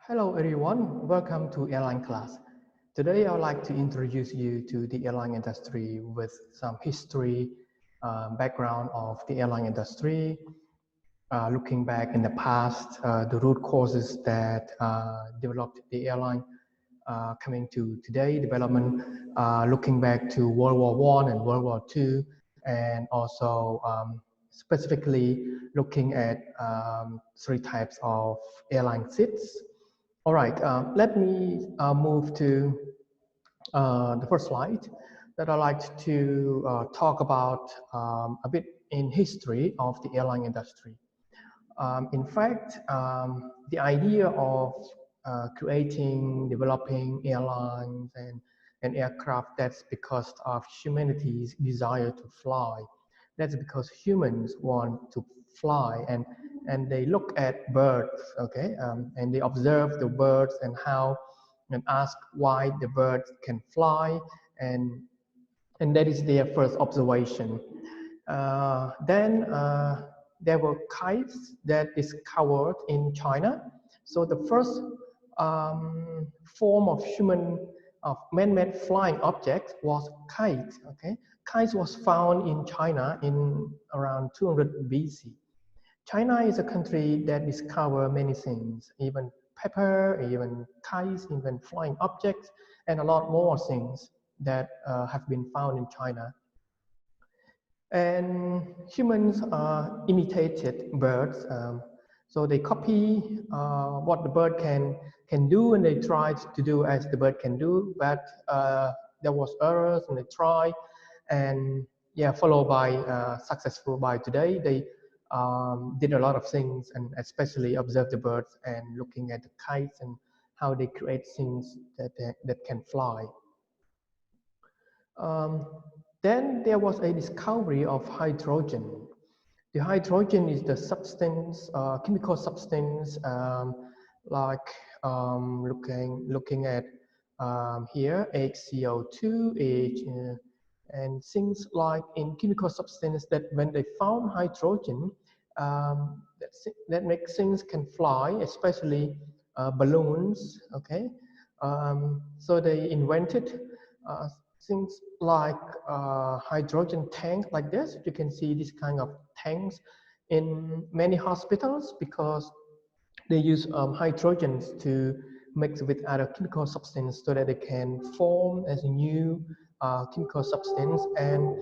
Hello everyone, welcome to airline class. Today I would like to introduce you to the airline industry with some history, background of the airline industry, looking back in the past, the root causes that developed the airline, coming to today development, looking back to World War I and World War II, and also specifically looking at three types of airline seats. All right, let me move to the first slide that I'd like to talk about a bit in history of the airline industry. In fact, the idea of creating, developing airlines and aircraft, that's because of humanity's desire to fly. That's because humans want to fly and they look at birds, okay, and they observe the birds and how and ask why the birds can fly, and and that is their first observation. Then there were kites that discovered in China. So the first form of man-made flying object was kite. Okay, kites was found in China in around 200 BC. China is a country that discovered many things, even pepper, even kites, even flying objects, and a lot more things that have been found in China. And humans imitated birds, so they copy what the bird can do, and they tried to do as the bird can do, but there was errors, and they try, and yeah, followed by successful by today. They did a lot of things, and especially observe the birds and looking at the kites and how they create things that can fly. Um, then there was a discovery of hydrogen. The hydrogen is the substance, chemical substance, like looking at here, HCO2, and things like in chemical substance that when they found hydrogen, that makes things can fly, especially balloons. Okay, so they invented things like hydrogen tank like this. You can see this kind of tanks in many hospitals because they use hydrogens to mix with other chemical substance so that they can form as a new chemical substance. And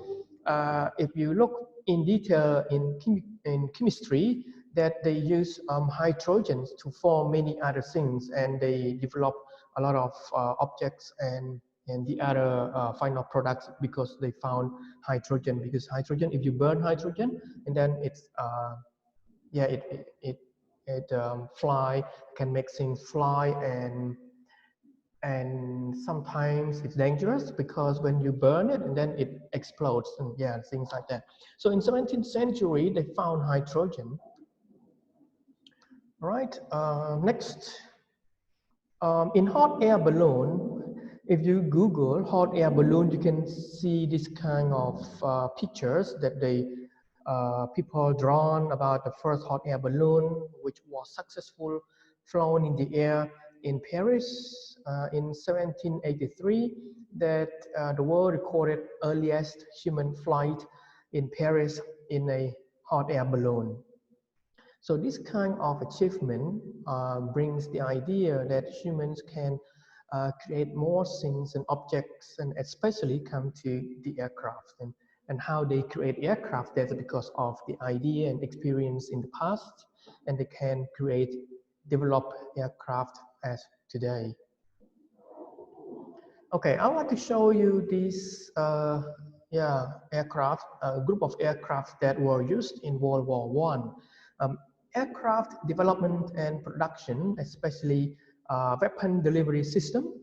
if you look in detail in chemistry, that they use hydrogens to form many other things, and they develop a lot of objects and the other final products because they found hydrogen. Because hydrogen, if you burn hydrogen, and then it's yeah, it fly, can make things fly, and sometimes it's dangerous because when you burn it and then it explodes, and yeah, things like that. So in 17th century they found hydrogen. Right, next, in hot air balloon, if you Google hot air balloon, you can see this kind of pictures that people drawn about the first hot air balloon, which was successful, flown in the air in Paris in 1783. That the world recorded earliest human flight in Paris in a hot air balloon. So this kind of achievement brings the idea that humans can create more things and objects, and especially come to the aircraft, and how they create aircraft. That's because of the idea and experience in the past, and they can develop aircraft as today. Okay, I want to show you this aircraft, a group of aircraft that were used in World War I. Aircraft development and production, especially weapon delivery system.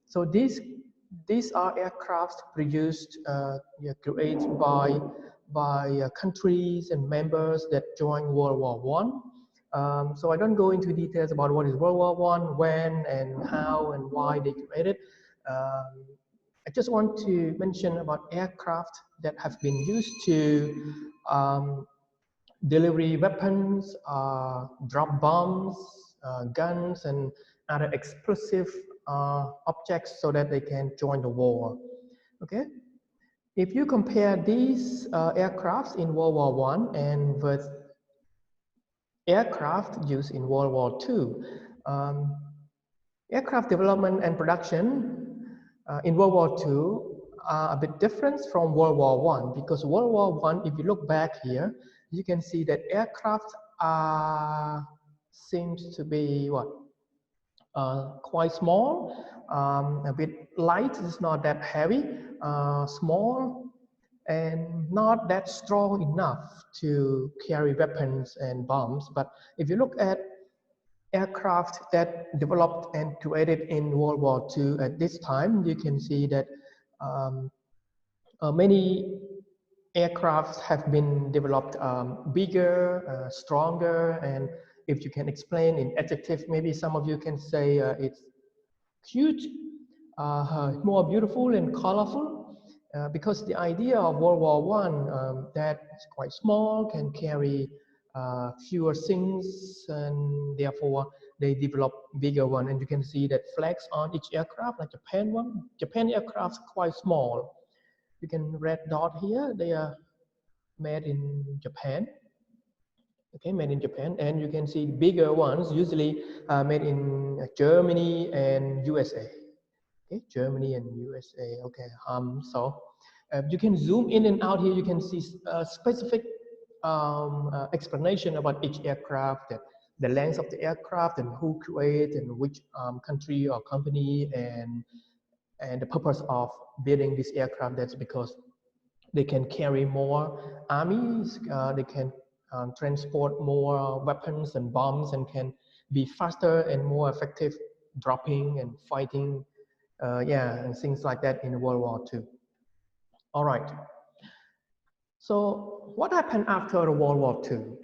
So these are aircraft produced, created by countries and members that joined World War I. So I don't go into details about what is World War I, when and how and why they created. I just want to mention about aircraft that have been used to delivery weapons, drop bombs, guns, and other explosive objects so that they can join the war. Okay, if you compare these aircrafts in World War I and with aircraft used in World War II, aircraft development and production in World War II are a bit different from World War I, because World War I, if you look back here, you can see that aircraft seems to be what? Quite small, a bit light, it's not that heavy, small, and not that strong enough to carry weapons and bombs. But if you look at aircraft that developed and created in World War II at this time, you can see that many aircraft have been developed bigger, stronger, and if you can explain in adjective, maybe some of you can say it's cute, more beautiful and colorful, because the idea of World War I that is quite small, can carry fewer things, and therefore they develop bigger one. And you can see that flags on each aircraft, like Japan one. Japan aircraft quite small. You can red dot here. They are made in Japan. Okay, made in Japan, and you can see bigger ones usually made in Germany and USA. Okay, Germany and USA. Okay, so you can zoom in and out here. You can see specific explanation about each aircraft, that the length of the aircraft and who created and which country or company, and the purpose of building this aircraft. That's because they can carry more armies, they can transport more weapons and bombs, and can be faster and more effective dropping and fighting, and things like that in World War II. All right. So what happened after World War II?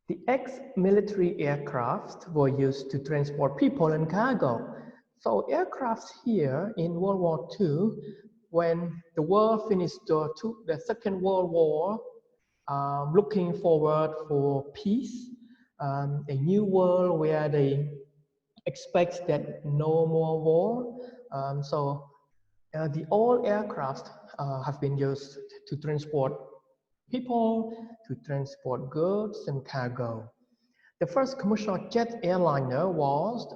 The ex-military aircraft were used to transport people and cargo. So aircrafts here in World War II, when the world finished the Second World War, looking forward for peace, a new world where they expect that no more war. The old aircraft have been used to transport people, to transport goods and cargo. The first commercial jet airliner was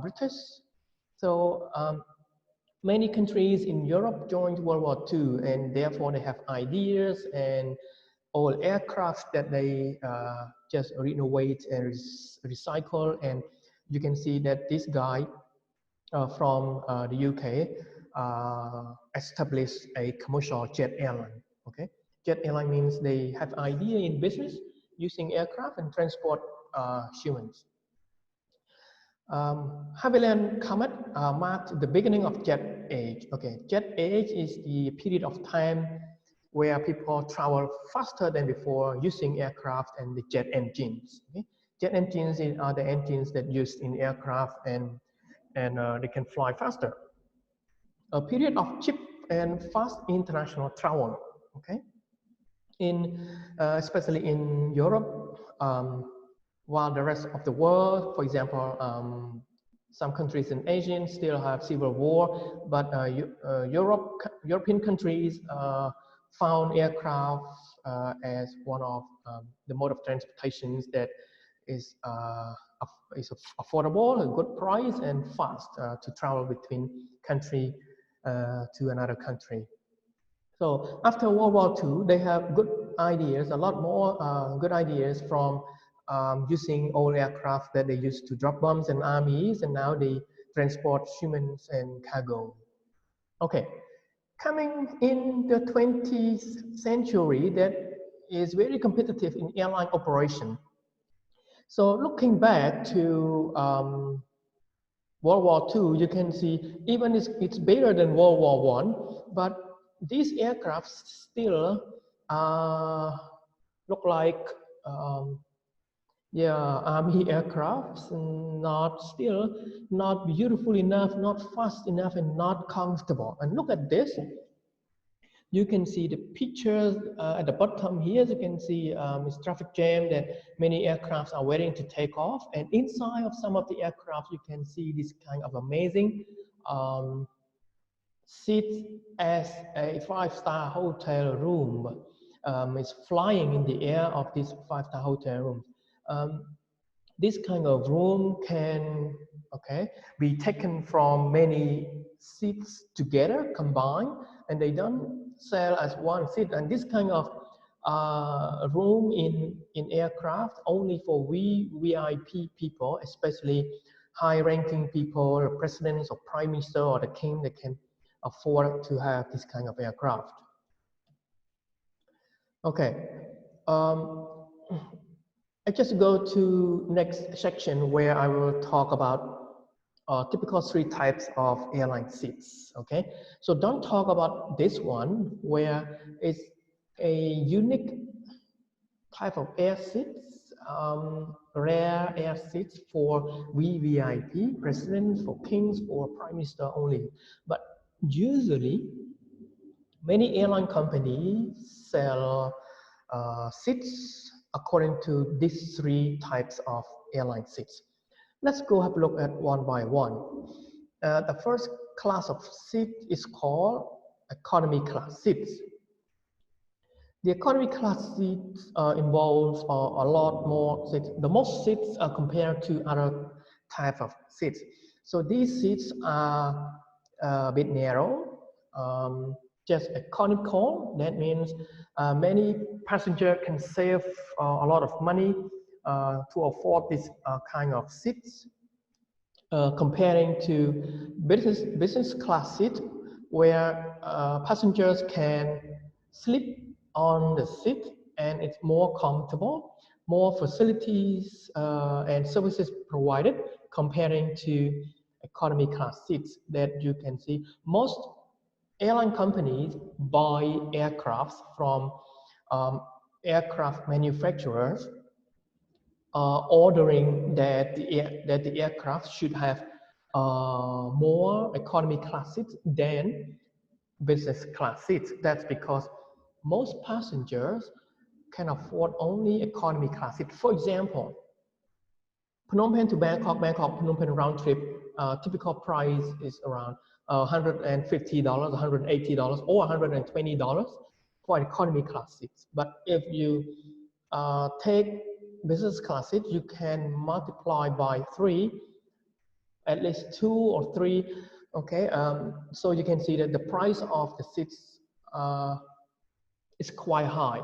British. So many countries in Europe joined World War II, and therefore they have ideas and old aircraft that they just renovate and recycle. And you can see that this guy from the UK established a commercial jet airline. Okay, jet airline means they have idea in business using aircraft and transport humans. Havilland Comet marked the beginning of jet age. Okay, jet age is the period of time where people travel faster than before using aircraft and the jet engines. Okay? Jet engines are the engines that used in aircraft, and they can fly faster. A period of cheap and fast international travel. Okay, especially in Europe, while the rest of the world, for example, some countries in Asia still have civil war, but European countries found aircraft as one of the mode of transportation that is affordable, a good price, and fast to travel between country to another country. So after World War II, they have good ideas, a lot more good ideas from using old aircraft that they used to drop bombs and armies, and now they transport humans and cargo. Okay, coming in the 20th century, that is very competitive in airline operation. So looking back to World War II, you can see even it's bigger than World War I, but these aircraft still look like army aircrafts, still not beautiful enough, not fast enough, and not comfortable. And look at this. You can see the pictures at the bottom here. You can see it's traffic jam that many aircrafts are waiting to take off. And inside of some of the aircraft, you can see this kind of amazing seats as a 5-star hotel room. It's flying in the air of this 5-star hotel room. This kind of room can be taken from many seats together, combined, and they don't sell as one seat. And this kind of room in aircraft only for VIP people, especially high-ranking people, the presidents or prime minister or the king, that can afford to have this kind of aircraft. Okay. I just go to next section where I will talk about typical 3 types of airline seats. Okay, so don't talk about this one where it's a unique type of air seats, rare air seats for VVIP, presidents, for kings, or prime minister only. But usually, many airline companies sell seats according to these 3 types of airline seats. Let's go have a look at one by one. The first class of seat is called economy class seats. The economy class seats involves a lot more seats. The most seats are compared to other type of seats. So these seats are a bit narrow, just economical. That means many passengers can save a lot of money to afford this kind of seats, comparing to business class seat, where passengers can sleep on the seat and it's more comfortable, more facilities and services provided, comparing to economy class seats that you can see. Most airline companies buy aircrafts from aircraft manufacturers, ordering that the aircraft should have more economy class seats than business class seats. That's because most passengers can afford only economy class seats. For example, Phnom Penh to Bangkok, Bangkok Phnom Penh round trip, typical price is around $150, $180, or $120 for economy class seats. But if you take business class seats, you can multiply by 3, at least 2 or 3. Okay, so you can see that the price of the seats is quite high.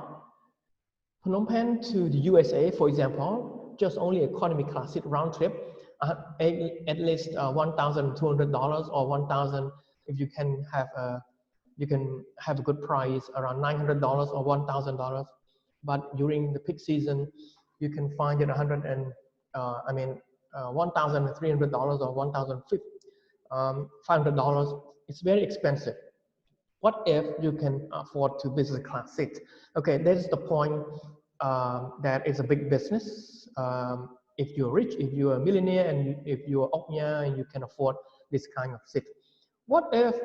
Phnom Penh to the USA, for example, just only economy class seat round trip, at least $1,200 or 1,000. If you can have a good price around $900 or $1,000. But during the peak season, you can find it $1,300 or $1,500. It's very expensive. What if you can afford to business class seat? Okay, that is the point. That is a big business. If you're rich, if you're a millionaire, and if you're Oknya and you can afford this kind of seat. What if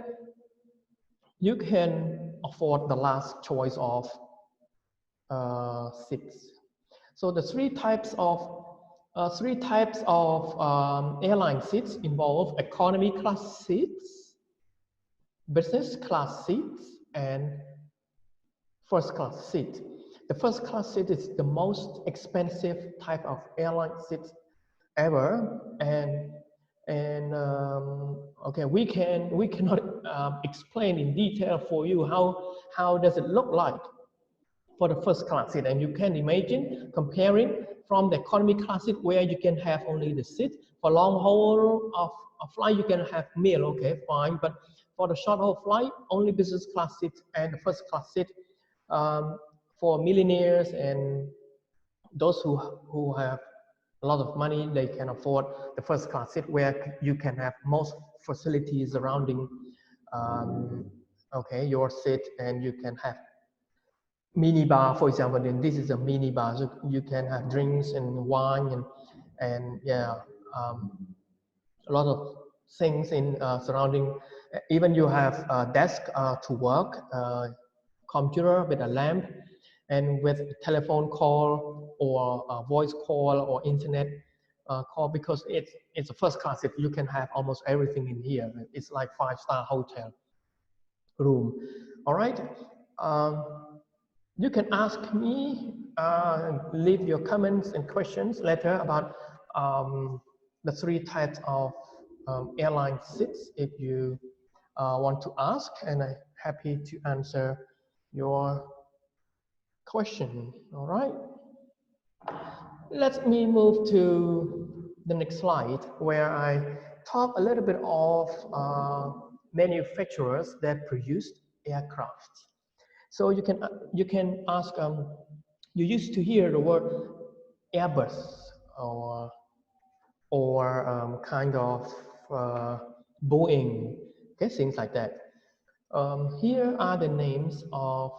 you can afford the last choice of seats? So the 3 types of airline seats involve economy class seats, business class seats, and first class seat. The first class seat is the most expensive type of airline seats ever, and okay, we cannot explain in detail for you how does it look like for the first class seat. And you can imagine comparing from the economy class seat, where you can have only the seat. For long haul of a flight, you can have meal, okay, fine. But for the short haul flight, only business class seat and the first class seat. For millionaires and those who have a lot of money, they can afford the first class seat, where you can have most facilities surrounding okay, your seat, and you can have mini bar, for example. Then this is a mini bar, so you can have drinks and wine and yeah, a lot of things in surrounding. Even you have a desk to work. computer with a lamp, and with telephone call or voice call or internet call, because it's a first class. If you can have almost everything in here, it's like 5-star hotel room. All right. You can ask me, leave your comments and questions later about the 3 types of airline seats if you want to ask, and I'm happy to answer your question. All right. Let me move to the next slide, where I talk a little bit of manufacturers that produced aircraft. So you can ask, you used to hear the word Airbus or kind of Boeing, okay, things like that. Here are the names of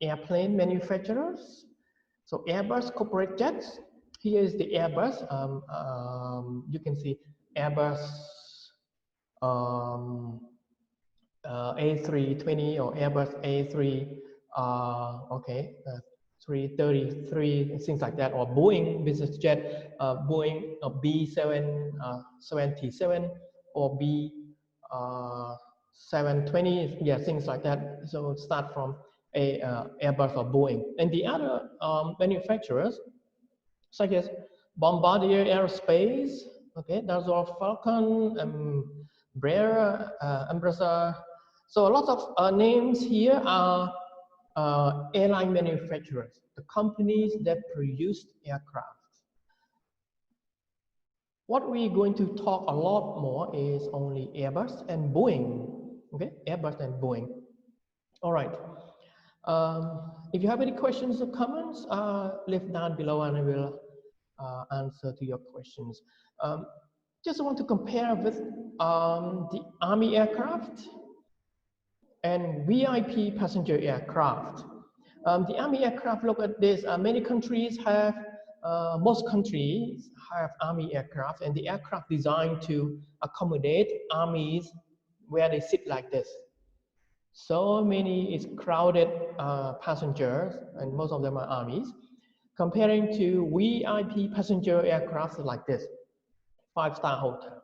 airplane manufacturers. So Airbus corporate jets. Here is the Airbus. You can see Airbus A320 or Airbus A3, okay, 333, things like that, or Boeing business jet, Boeing B777 or B720, yeah, things like that. So start from Airbus or Boeing. And the other manufacturers, such as Bombardier Aerospace, okay, Dassault Falcon, Embraer, Embraer. So a lot of names here are airline manufacturers, the companies that produced aircraft. What we're going to talk a lot more is only Airbus and Boeing, okay, Airbus and Boeing. All right. If you have any questions or comments, leave down below and I will answer to your questions. Just want to compare with the Army aircraft and VIP passenger aircraft. The Army aircraft, look at this. Many countries have, most countries have Army aircraft, and the aircraft designed to accommodate armies where they sit like this. So many is crowded passengers, and most of them are armies, comparing to VIP passenger aircraft like this, 5-star hotel.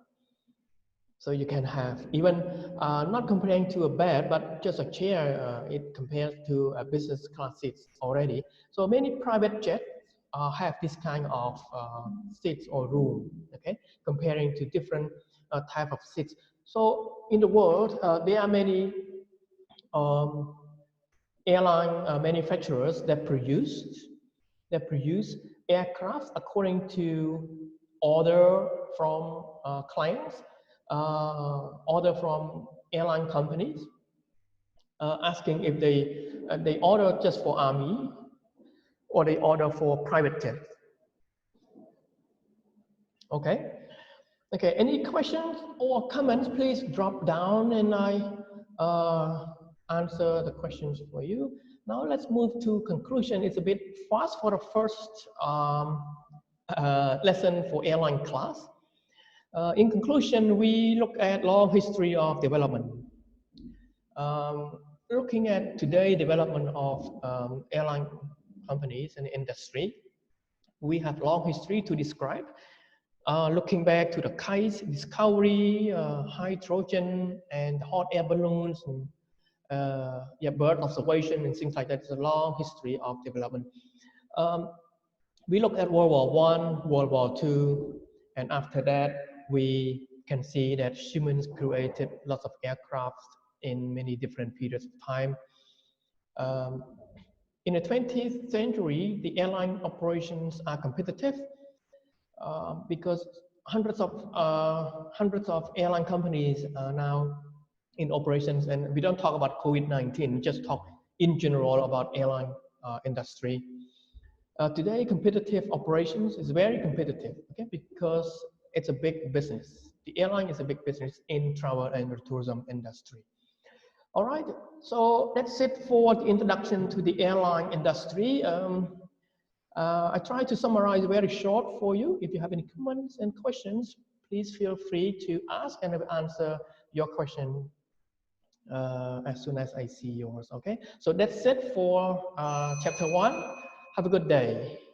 So you can have even not comparing to a bed, but just a chair. It compares to a business class seats already. So many private jets have this kind of seats or room. Okay, comparing to different type of seats. So in the world, there are many airline manufacturers that produce aircraft according to order from clients, order from airline companies, asking if they order just for Army or they order for private jets. Okay. Okay. Any questions or comments? Please drop down and I answer the questions for you. Now let's move to conclusion. It's a bit fast for the first lesson for airline class. In conclusion, we look at long history of development. Looking at today development of airline companies and industry, we have long history to describe. Looking back to the kites discovery, hydrogen and hot air balloons, and yeah, bird observation and things like that. It's a long history of development. We look at World War I, World War II, and after that, we can see that humans created lots of aircraft in many different periods of time. In the 20th century, the airline operations are competitive because hundreds of airline companies are now in operations, and we don't talk about COVID-19, we just talk in general about airline industry. Today, competitive operations is very competitive, okay, because it's a big business. The airline is a big business in travel and tourism industry. All right, so that's it for the introduction to the airline industry. I try to summarize very short for you. If you have any comments and questions, please feel free to ask and I will answer your question as soon as I see yours. Okay, so that's it for chapter 1. Have a good day.